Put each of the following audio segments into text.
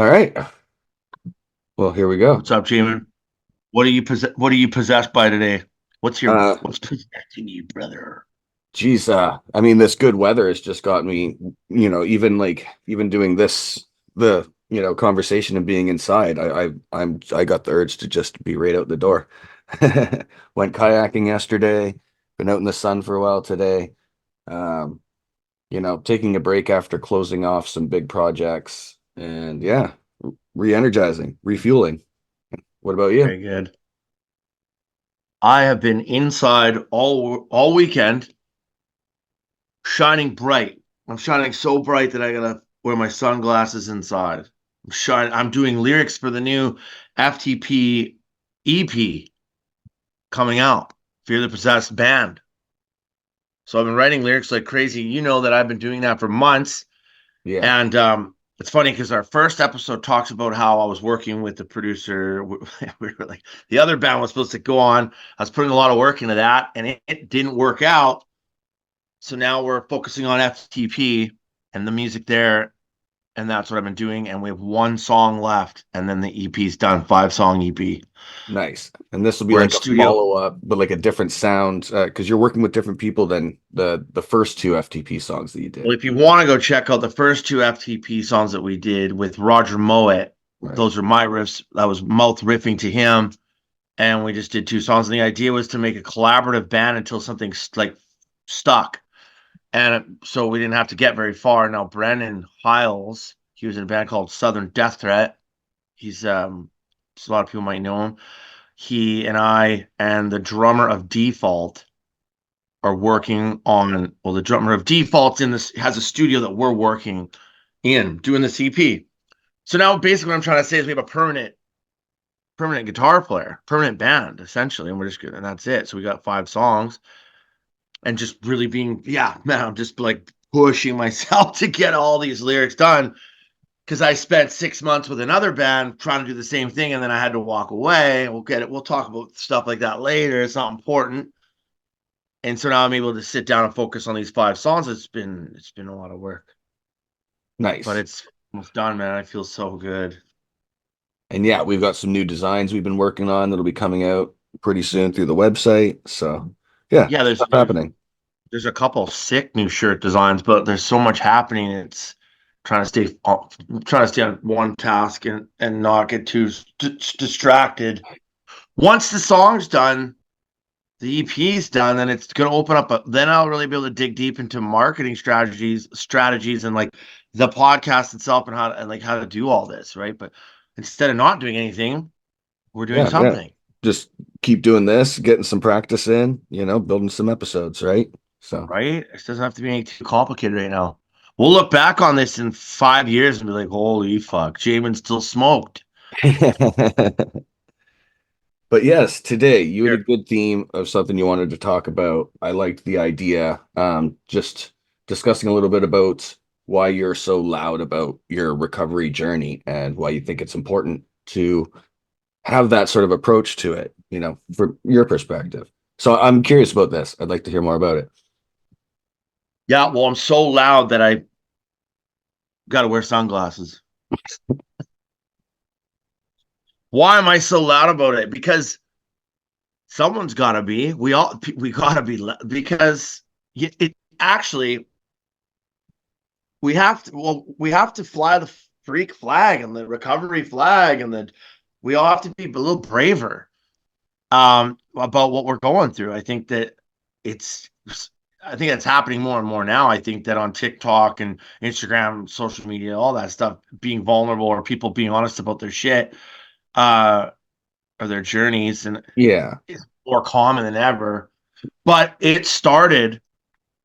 All right. Well, here we go. What's up, Jaimen? What are you possessed by today? Uh, What's possessing you, brother? geez, I mean, this good weather has just got me, even doing this, conversation and being inside, I got the urge to just be right out the door. Went kayaking yesterday, been out in the sun for a while today. Um, taking a break after closing off some big projects and yeah, re-energizing, refueling. What about you? Very good. I have been inside all weekend, shining bright. I'm shining so bright that I gotta wear my sunglasses inside. I'm doing lyrics for the new FTP EP coming out. Fear the Possessed band. So I've been writing lyrics like crazy. You know that I've been doing that for months. Yeah. And it's funny because our first episode talks about how I was working with the producer. We were like, the other band was supposed to go on. I was putting a lot of work into that, and it didn't work out. So now we're focusing on FTP and the music there, and that's what I've been doing. And we have one song left, and then the EP's done, 5-song EP. Nice. And this will be We're in like a studio. follow-up, but like a different sound, because you're working with different people than the first two FTP songs that you Well, did. if you want to go check out the first two FTP songs that we did with Roger Moet, Right. those are my riffs. That was mouth riffing to him, and we just did two songs. And the idea was to make a collaborative band until something like stuck, and so we didn't have to get very far. Now Brennan Hiles, he was in a band called Southern Death Threat. He's a lot of people might know him. He and I and the drummer of Default are working on. Well, the drummer of Default's in this has a studio that we're working in doing the CP. So now basically what I'm trying to say is we have a permanent guitar player, permanent band, essentially, and we're just good, and that's it. So we got 5 songs, and just really being, yeah, man, I'm just like pushing myself to get all these lyrics done because I spent 6 months with another band trying to do the same thing, and then I had to walk away. We'll get it. We'll talk about stuff like that later. It's not important. And so now I'm able to sit down and focus on these 5 songs. It's been a lot of work, but Nice. it's almost done, man. I feel so good. And yeah, we've got some new designs we've been working on that'll be coming out pretty soon through the website. So yeah, Yeah, stuff happening. there's a couple sick new shirt designs, but there's so much happening. It's trying to stay on one task and not get too distracted. Once the song's done, the EP's done, then it's going to open up. Then I'll really be able to dig deep into marketing strategies, and like the podcast itself and how to do all this, right? But instead of not doing anything, we're doing Yeah, yeah. something, Just keep doing this, getting some practice in, building some episodes, right? So right? It doesn't have to be anything too complicated right now. We'll look back on this in 5 years and be like, "Holy fuck, Jaimen still smoked." But yes, today you had a Here, good theme of something you wanted to talk about. I liked the idea. Just discussing a little bit about why you're so loud about your recovery journey and why you think it's important to have that sort of approach to it, from your perspective. So I'm curious about this. I'd like to hear more about it. yeah. Well, I'm so loud that I got to wear sunglasses. Why am I so loud about it? Because someone's got to be. We got to be because it actually we have to fly the freak flag and the recovery flag, and we all have to be a little braver about what we're going through. It's I think that's happening more and more now. I think that on TikTok and Instagram, social media, all that stuff, being vulnerable or people being honest about their shit, uh, or their journeys, and Yeah. is more common than ever. But I started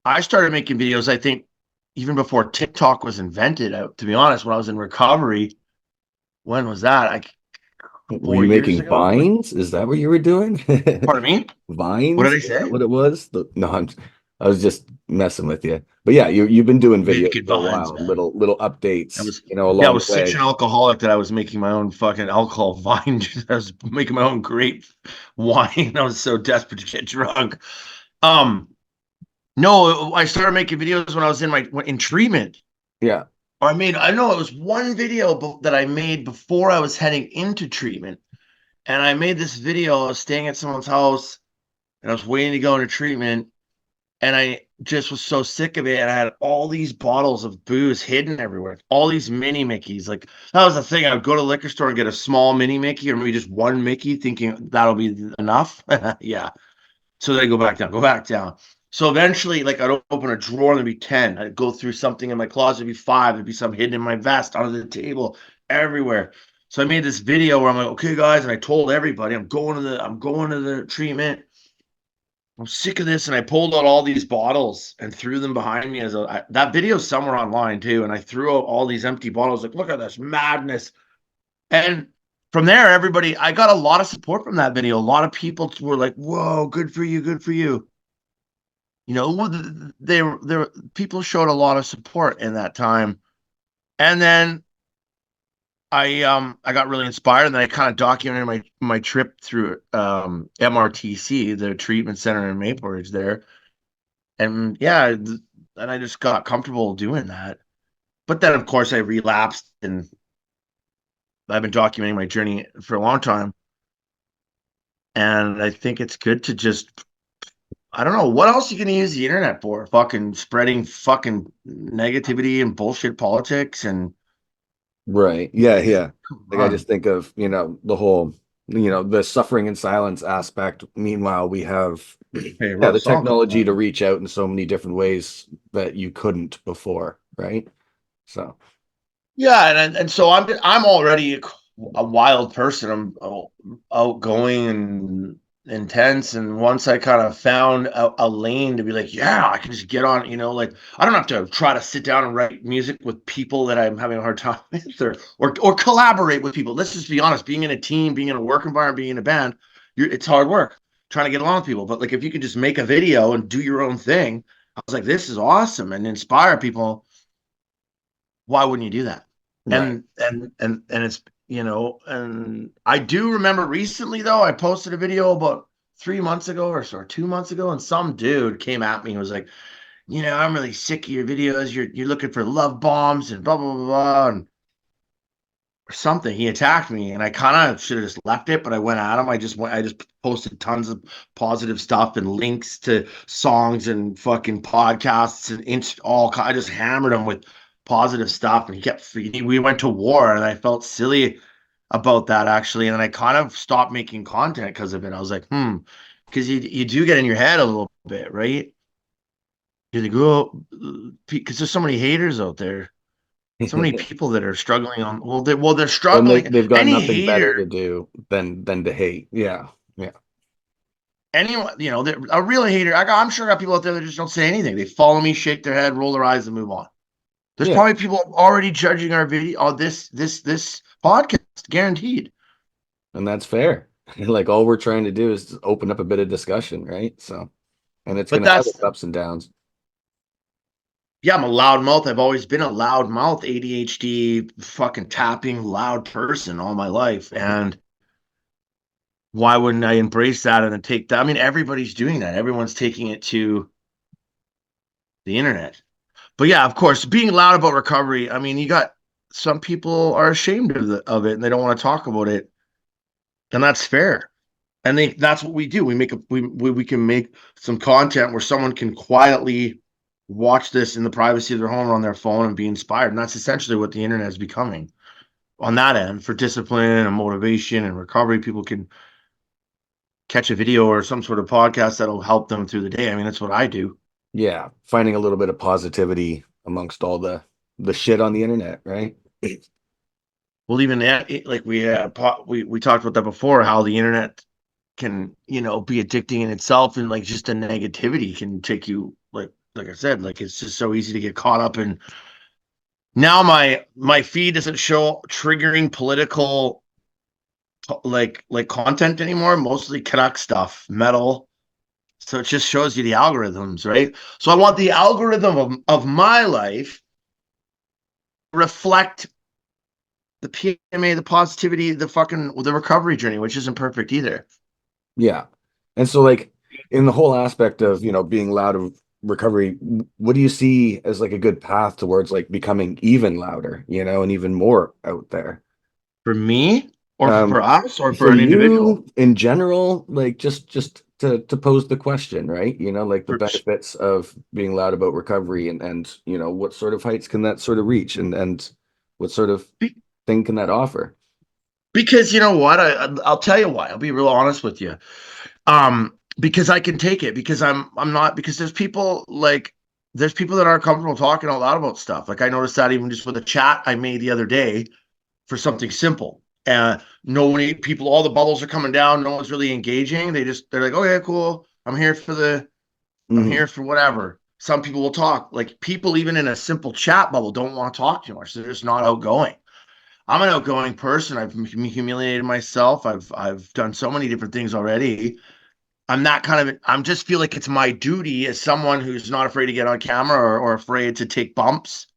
making videos, I think, even before TikTok was invented. To be honest, when I was in recovery, when was that? Like Were four you years making ago? vines? Is that what you were doing? Pardon me? What Vines? did I Is that say? what it was? No, I was just messing with you. But yeah, you've been doing videos Making for a vines, while, man. little I updates, was Yeah, I along the was such way. an alcoholic that I was making my own fucking alcohol vine. I was making my own grape wine. I was so desperate to get drunk. Um, no, I started making videos when I was in treatment. Yeah. I know it was one video that I made before I was heading into treatment. And I made this video. I was staying at someone's house and I was waiting to go into treatment. And I just was so sick of it. And I had all these bottles of booze hidden everywhere, all these mini Mickeys. Like, that was the thing. I would go to the liquor store and get a small mini Mickey or maybe just one Mickey, thinking that'll be enough. Yeah. So then I go back down, go back down. So eventually, like, I'd open a drawer and there'd be 10. I'd go through something in my closet, it'd be 5. There'd be some hidden in my vest, under the table, everywhere. So I made this video where I'm like, okay, guys, and I told everybody I'm going to the treatment. I'm sick of this, and I pulled out all these bottles and threw them behind me that video's somewhere online too. And I threw out all these empty bottles, like, look at this madness. And from there, I got a lot of support from that video. A lot of people were like, whoa, good for you, good for you. You know, people showed a lot of support in that time. And then I got really inspired, and then I kind of documented my trip through MRTC, the treatment center in Maple Ridge there. And yeah, and I just got comfortable doing that. But then of course I relapsed, and I've been documenting my journey for a long time. And I think it's good to just, I don't know what else you can use the internet for. Fucking spreading fucking negativity and bullshit politics and Right. Yeah, yeah. come Like I on. just think of, the whole, the suffering in silence aspect. Meanwhile, we have Hey, I yeah, wrote a the song called technology that. to reach out in so many different ways that you couldn't before, right? So, Yeah, and so I'm already a wild person. I'm outgoing and intense. And once I kind of found a lane to be like, yeah, I can just get on. Like, I don't have to try to sit down and write music with people that I'm having a hard time with, or collaborate with people. Let's just be honest. Being in a team, being in a work environment, being in a band, it's hard work trying to get along with people. But like, if you could just make a video and do your own thing, I was like, this is awesome, and inspire people. Why wouldn't you do that? right. And it's, and I do remember recently, though, I posted a video about 3 months ago or so, or 2 months ago, and some dude came at me and was like, I'm really sick of your videos. You're looking for love bombs and blah blah blah blah, and or something. He attacked me, and I kind of should have just left it, but I went at him. I just posted tons of positive stuff and links to songs and fucking podcasts and I just hammered him with positive stuff, and we went to war, and I felt silly about that, actually. And then I kind of stopped making content because of it. I was like, because you do get in your head a little bit, right? You think, oh, because there's so many haters out there, so many people that are struggling on, they're Well, and struggling. they've got Any nothing better hater, to do than to hate. Yeah. Yeah. anyone, a real hater, I'm sure I got people out there that just don't say anything. They follow me, shake their head, roll their eyes, and move on. There's Yeah. probably people already judging our video on this podcast, guaranteed. And that's fair. Like all we're trying to do is just open up a bit of discussion, right? So, and it's But going to have that's, its ups and downs. yeah, I'm a loud mouth. I've always been a loud mouth, ADHD, fucking tapping, loud person all my life. And why wouldn't I embrace that and then take that? I mean, everybody's doing that. Everyone's taking it to the internet. But yeah, of course, being loud about recovery. I mean, you got some people are ashamed of it and they don't want to talk about it, and that's fair. And that's what we do. We can make some content where someone can quietly watch this in the privacy of their home or on their phone and be inspired. And that's essentially what the internet is becoming on that end for discipline and motivation and recovery. People can catch a video or some sort of podcast that'll help them through the day. I mean, that's what I do. Yeah, finding a little bit of positivity amongst all the shit on the internet, right? Well, even that, like we talked about that before, how the internet can, be addicting in itself, and like just the negativity can take you, like I said, like it's just so easy to get caught up in. Now my feed doesn't show triggering political like content anymore, mostly Canuck stuff, metal. So it just shows you the algorithms, right? So I want the algorithm of my life reflect the PMA, the positivity, the recovery journey, which isn't perfect either. Yeah. And so like in the whole aspect of, being loud recovery, what do you see as like a good path towards like becoming even louder, and even more out there? For me, or for Um, us, or for for an individual? you in general, like just to pose the question, right? Like the For, benefits of being loud about recovery and what sort of heights can that sort of reach and what sort of be- thing can that offer? because you know what, I'll tell you why. I'll be real honest with you. Because I can take it. Because I'm not. Because there's people that aren't comfortable talking out loud about stuff. Like I noticed that even just with a chat I made the other day for something simple. Nobody, people, all the bubbles are coming down. No one's really engaging. They're like, oh yeah, cool. I'm Hmm. here for whatever. Some people will talk. Like people, even in a simple chat bubble, don't want to talk too much. They're just not outgoing. I'm an outgoing person. I've humiliated myself. I've done so many different things already. I'm just feel like it's my duty as someone who's not afraid to get on camera or afraid to take bumps,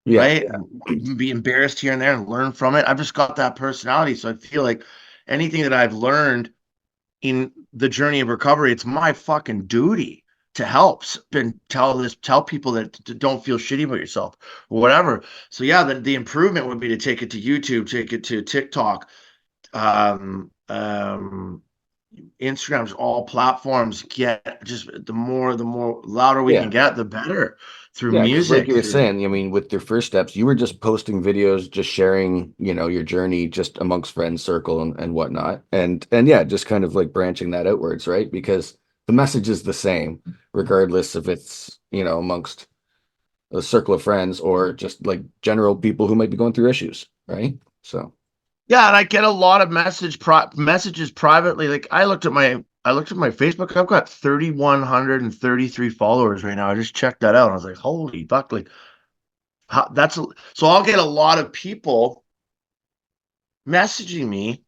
Yeah, right? Be embarrassed here and there and learn from it. I've just got that personality. So I feel like anything that I've learned in the journey of recovery, it's my fucking duty to help and tell people that don't feel shitty about yourself or whatever. So yeah, the improvement would be to take it to YouTube, take it to TikTok, um, um, Instagram's all platforms. Get just the more louder we can yeah. get, the better through Yeah, because like you music, were through saying, I mean, with your first steps, you were just posting videos, just sharing, your journey just amongst friends circle and whatnot. And yeah, just kind of like branching that outwards, right? Because the message is the same, regardless if it's, amongst a circle of friends or just like general people who might be going through issues, right? So yeah. And I get a lot of messages privately. Like I looked at my Facebook. I've got 3,133 followers right now. I just checked that out. I was like, holy fuck! Like so I'll get a lot of people messaging me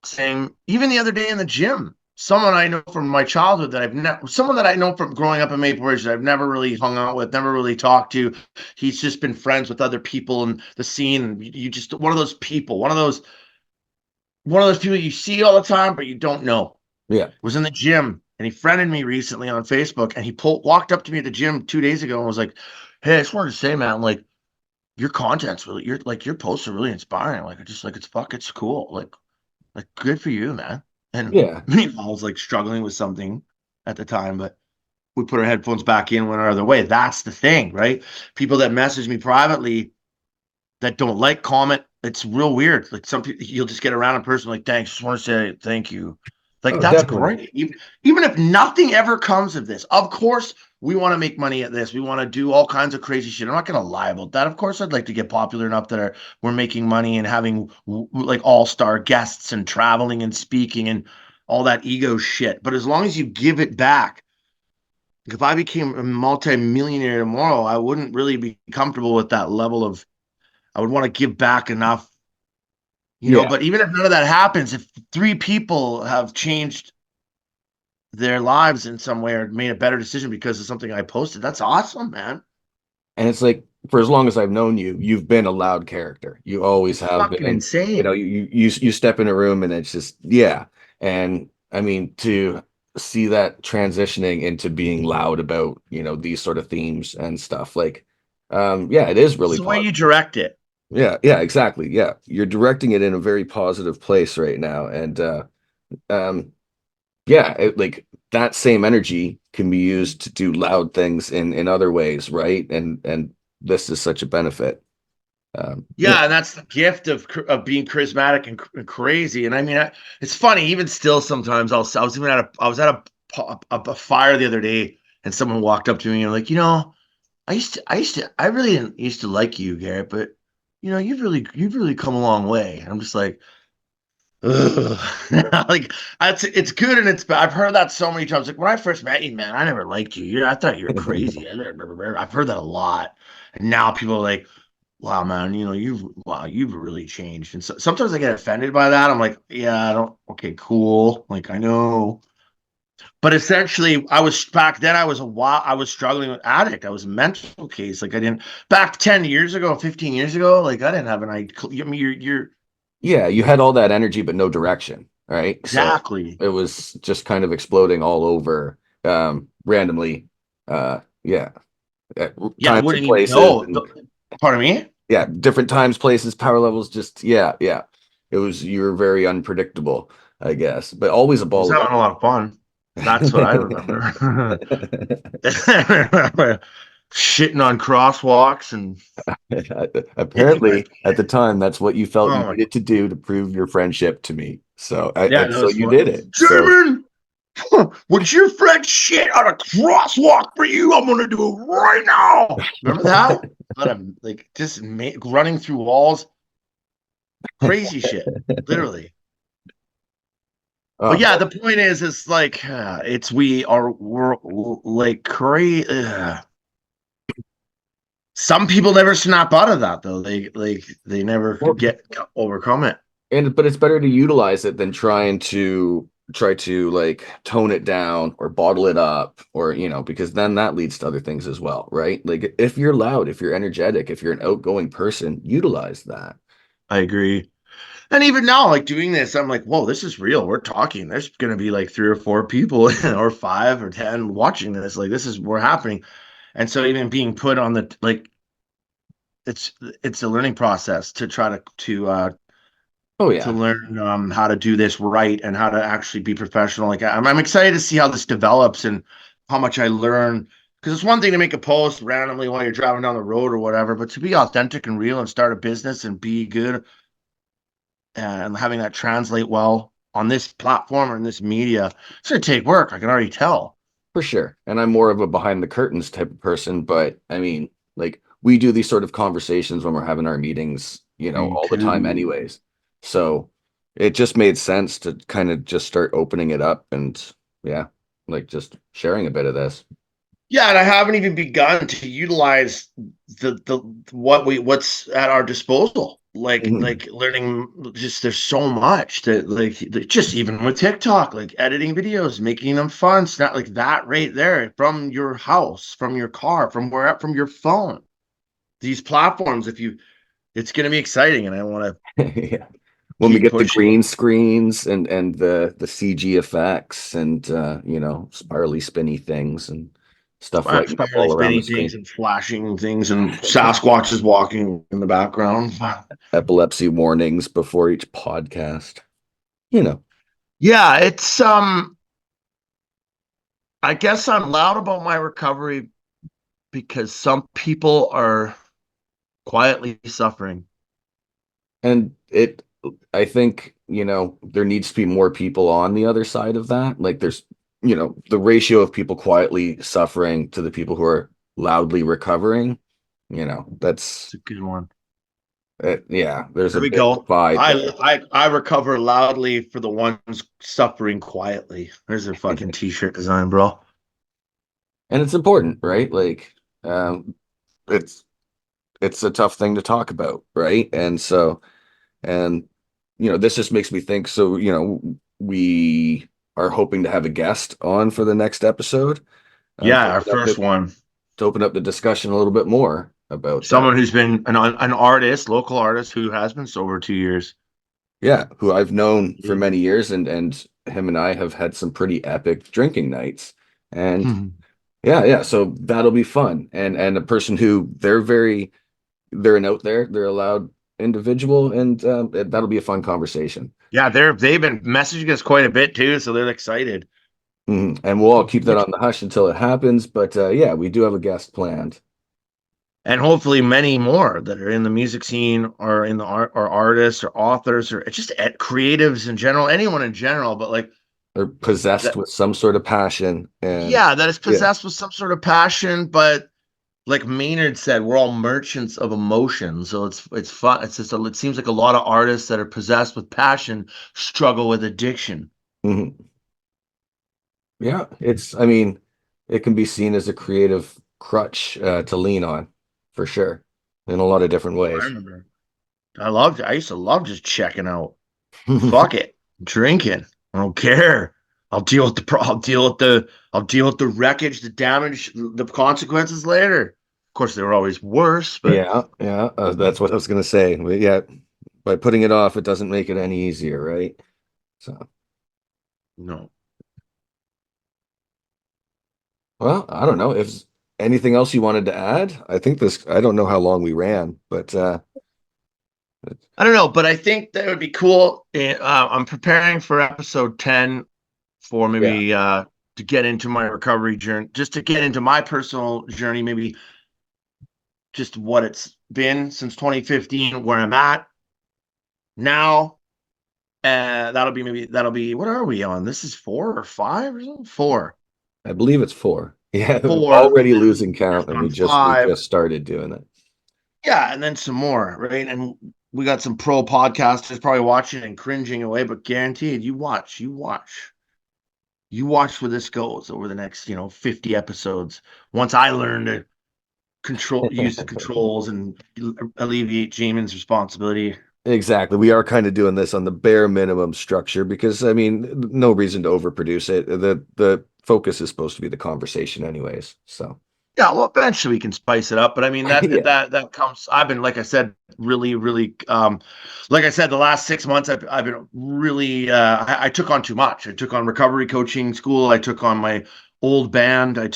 saying, even the other day in the gym, someone I know from my childhood that someone that I know from growing up in Maple Ridge that I've never really hung out with, never really talked to. He's just been friends with other people in the scene. And you just one of those people, one of those people you see all the time, but you don't know. yeah. Was in the gym and he friended me recently on Facebook and he walked up to me at the gym 2 days ago and was like, hey, I just wanted to say, man, like your content's really, your posts are really inspiring. Like, I just like, it's cool. Like, good for you, man. And Yeah. meanwhile, I was like struggling with something at the time, but we put our headphones back in, went our other way. That's the thing, right? People that message me privately that don't like comment, it's real weird. Like some people, you'll just get around a person like, thanks, just want to say thank you. Like Oh, that's definitely. great. Even if nothing ever comes of this, of course we want to make money at this. We want to do all kinds of crazy shit. I'm not going to lie about that. Of course, I'd like to get popular enough that we're making money and having like all-star guests and traveling and speaking and all that ego shit. But as long as you give it back, if I became a multi-millionaire tomorrow, I wouldn't really be comfortable with that level of. I would want to give back enough, Yeah. but even if none of that happens, if three people have changed their lives in some way or made a better decision because of something I posted, that's awesome, man. And it's like for as long as I've known you, you've been a loud character. You always It's have fucking been. insane. You step in a room and it's just yeah. And I mean to see that transitioning into being loud about, these sort of themes and stuff like yeah, it is It's really the way you positive. direct it. Yeah, yeah, exactly. Yeah. You're directing it in a very positive place right now. And um yeah, like that same energy can be used to do loud things in other ways, right? And this is such a benefit. Yeah, Yeah, and that's the gift of being charismatic and crazy. And I mean, it's funny. Even still, sometimes I was at a fire the other day, and someone walked up to me and like, I really didn't used to like you, Garrett, but you've really come a long way. And I'm just like, ugh. Like it's good and it's bad. I've heard that so many times. Like when I first met you, man, I never liked you. I thought you were crazy. I've heard that a lot. And now people are like, wow, man, you've really changed. And so, sometimes I get offended by that. I'm like, yeah, I don't. Okay, cool. Like I know. But essentially, I was back then. I was struggling with addict. I was a mental case. Like I didn't back 10 years ago, 15 years ago. Like I didn't have an idea. I mean, you're yeah, you had all that energy but no direction, right? So exactly. it was just kind of exploding all over randomly. yeah, Yeah, I times and wouldn't even places, know. and Pardon me? yeah, different times, places, power levels. Just yeah. It was you were very unpredictable, I guess, but always a I was ball of having a lot of fun. That's what I remember. I remember shitting on crosswalks and Apparently, at the time, that's what you felt you oh my needed to do to prove your friendship to me. So, yeah, and that so was you fun. did it. So, Jaimen, would your friend shit on a crosswalk for you? I'm gonna do it right now. Remember that? Like just running through walls, crazy shit, literally. But oh, yeah, the point is like it's we're like crazy. Some people never snap out of that though. They never well, get overcome it. and but it's better to utilize it than try to like tone it down or bottle it up, or because then that leads to other things as well, right? Like if you're loud, if you're energetic, if you're an outgoing person, utilize that. I agree. And even now, like doing this, I'm like, whoa, this is real. We're talking. There's gonna be like three or four people or five or 10 watching this. Like this is we're happening. And so even being put on the like it's it's a learning process to try Oh to yeah, learn how to do this right and how to actually be professional. Like I'm excited to see how this develops and how much I learn. Because it's one thing to make a post randomly while you're driving down the road or whatever, but to be authentic and real and start a business and be good and having that translate well on this platform or in this media, it's gonna take work. I can already tell. for sure. And I'm more of a behind the curtains type of person, but I mean, like we do these sort of conversations when we're having our meetings, Me all the time too. anyways. So it just made sense to kind of just start opening it up and yeah, like just sharing a bit of this. Yeah, and I haven't even begun to utilize the what's at our disposal. Mhm. Like learning just there's so much that just even with TikTok, like editing videos, making them fun. It's not like that right there from your house, from your car, from your phone. These platforms, if you it's gonna be exciting and I want to Yeah. When we keep get the pushing. green screens and the CG effects and spirally spinny things and stuff lighting up Spirally all around the spinning things screen. and flashing things and Sasquatch is walking in the background. Epilepsy warnings before each podcast. You know. Yeah, it's I guess I'm loud about my recovery because some people are quietly suffering. And I think, there needs to be more people on the other side of that. Like there's, the ratio of people quietly suffering to the people who are loudly recovering, It's that's a good one. yeah, there's There a we big go. divide there. I recover loudly for the ones suffering quietly. There's a fucking t-shirt design, bro. And it's important, right? Like, um, it's it's a tough thing to talk about, right? And this just makes me think. So, we are hoping to have a guest on for the next episode, Yeah, our first one. to open up the discussion a little bit more about that. Someone who's been an artist, local artist who has been sober 2 years. Yeah, who I've known for Yeah. many years, and him and I have had some pretty epic drinking nights. And yeah, so that'll be fun. And a person who they're an out there, they're a loud individual, and that'll be a fun conversation. Yeah, they've been messaging us quite a bit too, so they're excited. And we'll all keep that on the hush until it happens. But yeah, we do have a guest planned. And hopefully many more that are in the music scene or in the art or artists or authors or just creatives in general, anyone in general, but like They're possessed that, with some sort of passion, and yeah, that is yeah, possessed with some sort of passion, but like Maynard said, we're all merchants of emotion. So it's fun. It's just it seems like a lot of artists that are possessed with passion struggle with addiction. mhm. Yeah, I mean, it can be seen as a creative crutch to lean on, for sure, in a lot of different I ways. remember. I used to love just checking out. Fuck it. Drinking. I don't care. I'll deal with the wreckage, the damage, the consequences later. Of course, they were always worse, but Yeah, that's what I was gonna say. But yeah, by putting it off, it doesn't make it any easier, right? So, no. well, I don't know if anything else you wanted to add? I think I don't know how long we ran, but I don't know, but I think that would be cool. I'm preparing for episode 10 for yeah, maybe to get into my recovery journey, just to get into my personal journey, maybe just what it's been since 2015, where I'm at now. That'll be what are we on? This is 4 or 5 or something? Four. I believe it's four. Yeah, Four, already and losing count, and on we five. just started doing it. Yeah, and then some more, right? And we got some pro podcasters probably watching and cringing away, but guaranteed, you watch where this goes over the next, 50 episodes. Once I learn to use the controls and alleviate Jaimen's responsibility. Exactly. We are kind of doing this on the bare minimum structure because I mean, no reason to overproduce it. The focus is supposed to be the conversation anyways. So Yeah, well, eventually we can spice it up, but I mean yeah. that comes. I've been, like I said, really, like I said, the last 6 months I've been really. I took on too much. I took on recovery coaching school. I took on my old band. And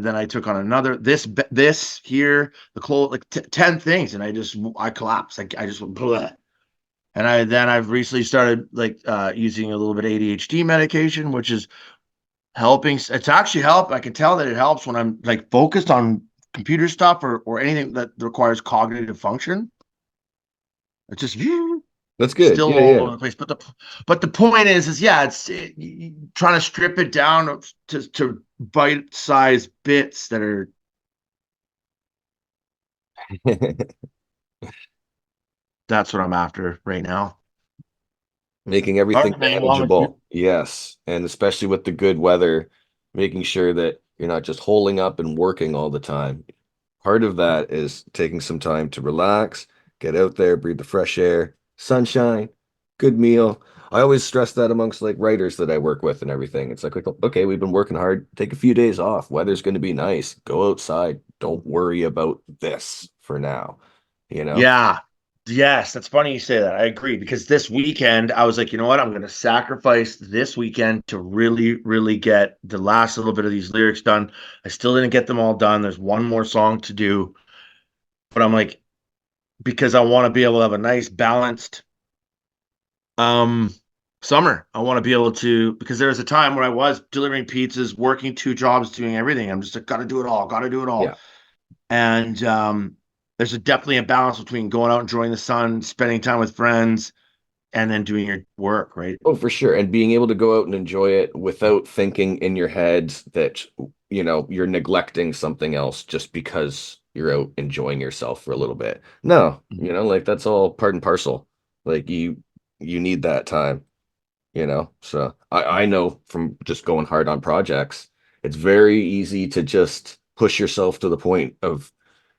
then I took on another this here the clothes, like 10 things, and I collapsed. I just went bleh. And I've recently started like using a little bit of ADHD medication, which is helping. It's actually helped. I can tell that it helps when I'm like focused on computer stuff or anything that requires cognitive function. It's just That's good. still Yeah, all yeah. over the place. But the point is yeah, trying to strip it down to bite-sized bits that are. That's what I'm after right now. Making All everything right, man. Well, manageable. Yes. And especially with the good weather, making sure that you're not just holing up and working all the time. Part of that is taking some time to relax, get out there, breathe the fresh air, sunshine, good meal. I always stress that amongst like writers that I work with and everything. It's like, okay, we've been working hard. Take a few days off. Weather's going to be nice. Go outside. Don't worry about this for now, you know? yeah. Yes, that's funny you say that. I agree because this weekend I was like, you know what? I'm going to sacrifice this weekend to really get the last little bit of these lyrics done. I still didn't get them all done. There's one more song to do, but I'm like, because I want to be able to have a nice balanced um summer. I want to be able to, because there was a time where I was delivering pizzas, working 2 jobs, doing everything. I'm just like, gotta do it all, gotta do it all. Yeah. And there's definitely a balance between going out enjoying the sun, spending time with friends, and then doing your work, right? Oh, for sure. And being able to go out and enjoy it without thinking in your head that, you're neglecting something else just because you're out enjoying yourself for a little bit. No, like that's all part and parcel. Like you need that time. So I know from just going hard on projects, it's very easy to just push yourself to the point of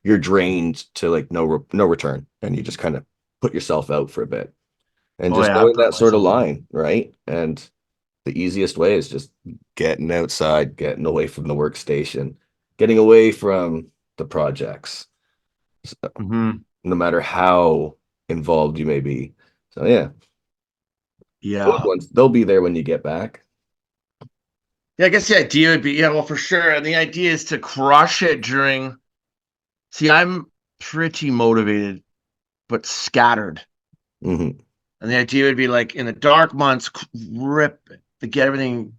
you're drained to like no return, and you just kind of put yourself out for a bit and Oh just yeah, I knowing burnt that sort of myself out. line, right? And the easiest way is just getting outside, getting away from the workstation, getting away from the projects, so, Hmm. no matter how involved you may be. So yeah, those Yeah. ones they'll be there when you get back. Yeah, I guess the idea would be, yeah, well, for sure. And the idea is to crush it during, see, I'm pretty motivated, but scattered. Hmm. And the idea would be like in the dark months, rip to get everything,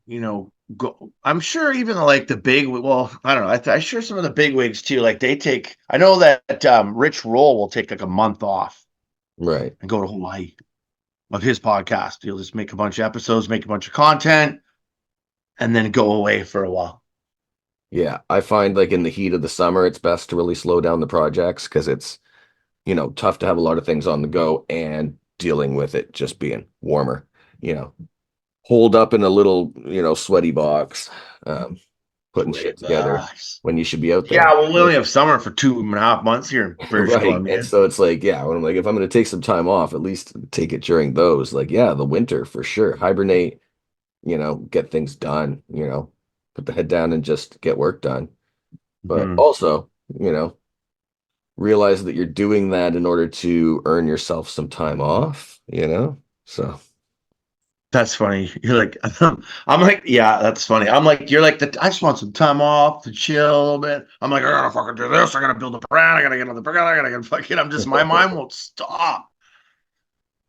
go. I'm sure even like the big, well, I don't know. I'm sure some of the big wigs too, like they take, I know that Rich Roll will take like a month off Right. and go to Hawaii of his podcast. He'll just make a bunch of episodes, make a bunch of content, and then go away for a while. Yeah, I find like in the heat of the summer, it's best to really slow down the projects because it's, tough to have a lot of things on the go and dealing with it just being warmer, you know, holed up in a little, sweaty box, um, putting Sweaty shit together bucks. when you should be out Yeah, there. well, we only have summer for 2.5 months here in British Right. Columbia. And so it's like, yeah, when I'm like, if I'm going to take some time off, at least take it during those. Like, yeah, the winter for sure. Hibernate, get things done, put the head down and just get work done. But Mhm. also, realize that you're doing that in order to earn yourself some time off. So That's funny. You're like, I'm like, yeah, that's funny. I'm like, you're like, I just want some time off to chill a little bit. I'm like, I gotta fucking do this. I gotta build a brand. I gotta get on the brand. I gotta get fucking. I'm just, my mind won't stop.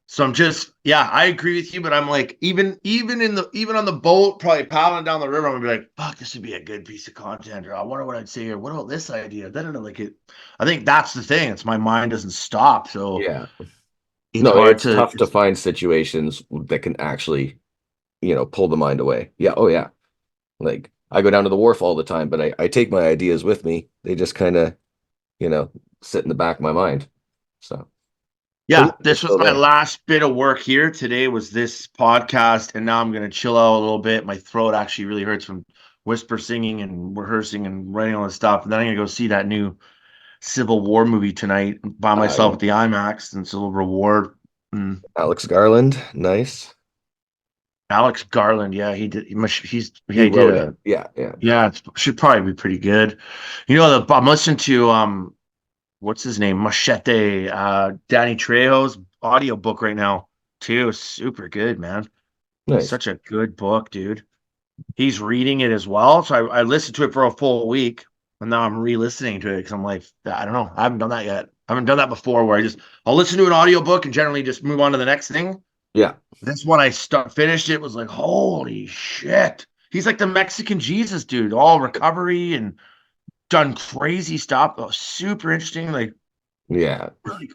So I'm just, yeah, I agree with you. But I'm like, even on the boat, probably paddling down the river, I'm gonna be like, fuck, this would be a good piece of content. Or I wonder what I'd say. Or what about this idea? Then like it. I think that's the thing. It's my mind doesn't stop. So Yeah. it's No, hard it's to. tough to find situations that can actually, pull the mind away. Yeah. Oh, yeah. Like I go down to the wharf all the time, but I take my ideas with me. They just kind of, you know, sit in the back of my mind. So, but yeah, Yeah, they're this was still my there. last bit of work here. Today was this podcast, and now I'm gonna chill out a little bit. My throat actually really hurts from whisper singing and rehearsing and writing all this stuff. And then I'm gonna go see that new Civil War movie tonight by myself Yeah. at the IMAX, and it's a little reward. And Alex Garland, nice. Alex Garland, yeah, He he did wrote it. a Yeah, yeah. yeah, it should probably be pretty good. I'm listening to what's his name? Machete, Danny Trejo's audiobook right now, too. Super good, man. Nice. Such a good book, dude. He's reading it as well. So I listened to it for a full week, and now I'm re-listening to it because I'm like, I don't know. I haven't done that yet. I haven't done that before where I'll listen to an audiobook and generally just move on to the next thing. Yeah. This one finished it was like, holy shit. He's like the Mexican Jesus, dude, all recovery and done crazy stuff. Oh, super interesting. Like, Yeah. really,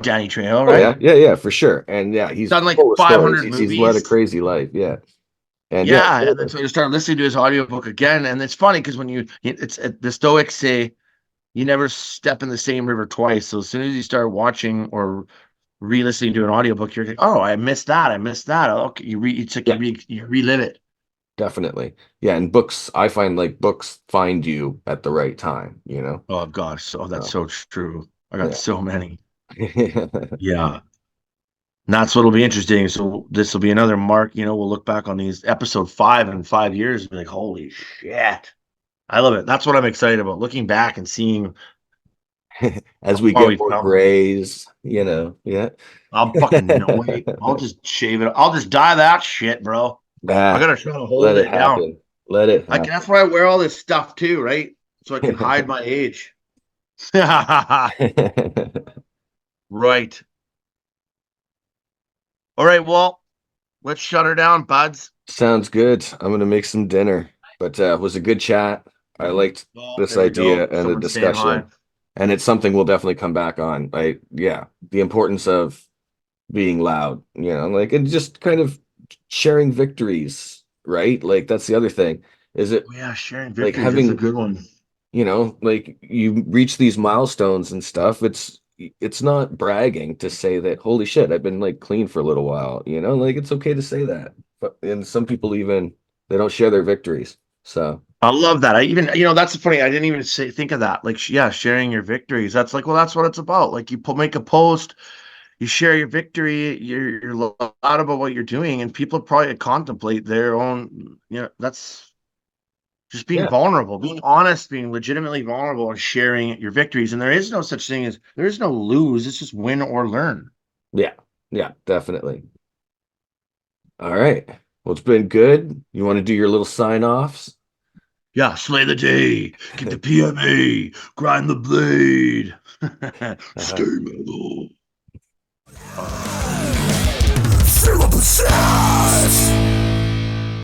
Danny Trejo, Oh right? yeah, yeah, yeah, for sure. And yeah, he's Done like full of stories. 500 He's led a movies. crazy life. Yeah. And yeah, Yeah, and then totally. so I started listening to his audiobook again, and it's funny because the Stoics say you never step in the same river twice. So as soon as you start watching or re-listening to an audiobook, you're like, oh, I missed that, I missed that. Okay, it's like Yeah, you relive it. definitely. Yeah, and books, I find like books find you at the right time, you know? Oh gosh, that's So so true. I got yeah. so many. Yeah. And that's what'll be interesting. So this will be another mark, we'll look back on these episode 5 in 5 years and be like, holy shit. I love it. That's what I'm excited about. Looking back and seeing As how we far get we've more come. grays, yeah. I'm fucking no way. I'll just shave it. I'll just dye that shit, bro. I Ah, gotta try to let hold it it down. happen. Let it That's why I wear all this stuff too, right? So I can hide happen. my age. Right. All right. Well, let's shut her down, buds. Sounds good. I'm gonna make some dinner. But it was a good chat. I liked Well, this there we idea go. and the Someone saying hi. discussion. And it's something we'll definitely come back on. Yeah, the importance of being loud, like and just kind of sharing victories, right? Like that's the other thing. Is it Oh, yeah, sharing like victories. That's a having, good one. like you reach these milestones and stuff, it's not bragging to say that, holy shit, I've been like clean for a little while, like it's okay to say that. But and some people even they don't share their victories. So I love that. I even, that's funny. I didn't even think of that. Like, yeah, sharing your victories. That's like, well, that's what it's about. Like, make a post, you share your victory, you're loud about what you're doing, and people probably contemplate their own. That's just being yeah, vulnerable, being honest, being legitimately vulnerable, and sharing your victories. And there is no such thing as there is no lose. It's just win or learn. yeah, yeah, definitely. All right. Well, it's been good. You want to do your little sign offs? Yeah, slay the day, get the PMA, grind the blade, stay mellow. Fill up a chest.